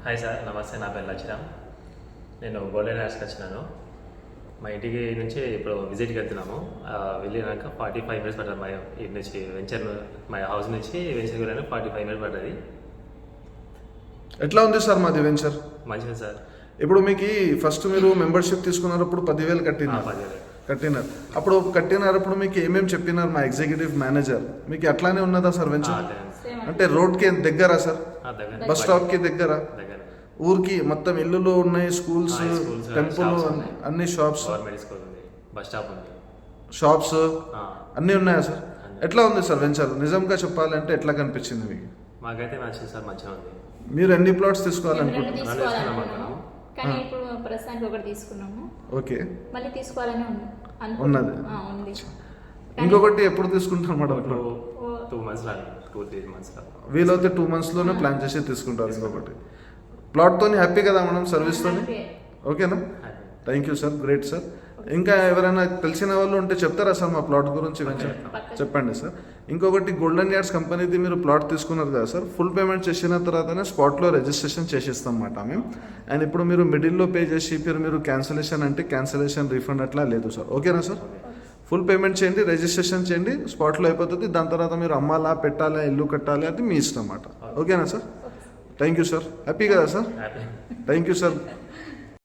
Hi sir, నమస్తే. నా పేరు లచ్చిరామ్. నేను గోల్డెన్ హార్స్కి వచ్చినాను. మా ఇంటికి నుంచి ఇప్పుడు విజిట్కి వెళ్తున్నాము. వెళ్ళినాక 45 మినిట్స్ పడుతుంది. మా ఇంటి నుంచి వెంచర్, మా హౌస్ నుంచి వెంచర్కి వెళ్ళాను 45 మినిట్స్ పడుతుంది. ఎట్లా ఉంది సార్ మాది వెంచర్? మంచిది సార్. ఇప్పుడు మీకు ఫస్ట్ మీరు మెంబర్షిప్ తీసుకున్నప్పుడు 10,000 కట్టినారు. 10,000 కట్టినారు. అప్పుడు కట్టినారప్పుడు మీకు ఏమేమి చెప్పినారు మా ఎగ్జిక్యూటివ్ మేనేజర్? మీకు అట్లానే ఉన్నదా సార్ వెంచర్? అంటే రోడ్కి దగ్గరా సార్? బస్ స్టాప్కి దగ్గర, ఊరికి మొత్తం ఇల్లులు ఉన్నాయి, స్కూల్స్, టెంపుల్, అన్ని షాప్స్, బస్ స్టాప్ ఉంది, షాప్స్ అన్నీ ఉన్నాయా సార్? ఎట్లా ఉంది సార్ వెంచర్? నిజంగా చెప్పాలంటే ఎట్లా కనిపించింది మీకు? మాకైతే నచ్చింది సార్, మంచిగా ఉంది. మీరు ఎన్ని ప్లాట్స్ తీసుకోవాలనుకుంటున్నారు? కానీ ఇప్పుడు ప్రస్తుతానికి ఒకటి తీసుకున్నాము. ఓకే, మళ్ళీ తీసుకోవాలని ఉన్నది. ఉంది. ఇంకొకటి ఎప్పుడు తీసుకుంటారు మేడం? 2 మంత్స్ లాగా, 2-3 మంత్స్ లాగా. వీలైతే 2 మంత్స్లోనే ప్లాన్ చేసి తీసుకుంటారు. ఇంకొకటి ప్లాట్తో హ్యాపీ కదా మేడం, సర్వీస్తో ఓకేనా? Thank you sir, great sir. ఇంకా ఎవరైనా తెలిసిన వాళ్ళు ఉంటే చెప్తారా సార్ మా ప్లాట్ గురించి? చెప్పండి సార్. ఇంకొకటి గోల్డెన్ యార్డ్స్ కంపెనీది మీరు ప్లాట్ తీసుకున్నారు కదా సార్, ఫుల్ పేమెంట్ చేసిన తర్వాతనే స్పాట్లో రిజిస్ట్రేషన్ చేసేస్తాం అన్నమాట మేము. అండ్ ఇప్పుడు మీరు మిడిల్లో పే చేసి మీరు క్యాన్సిలేషన్ అంటే క్యాన్సిలేషన్ రీఫండ్ అట్లా లేదు సార్, ఓకేనా సార్? ఫుల్ పేమెంట్ చేయండి, రిజిస్ట్రేషన్ చేయండి, స్పాట్లో అయిపోతుంది. దాని తర్వాత మీరు అమ్మాలా, పెట్టాలా, ఇల్లు కట్టాలి, అది మీ ఇష్టం అన్నమాట. ఓకేనా sir? Thank you sir. Happy కదా సార్? Thank you sir.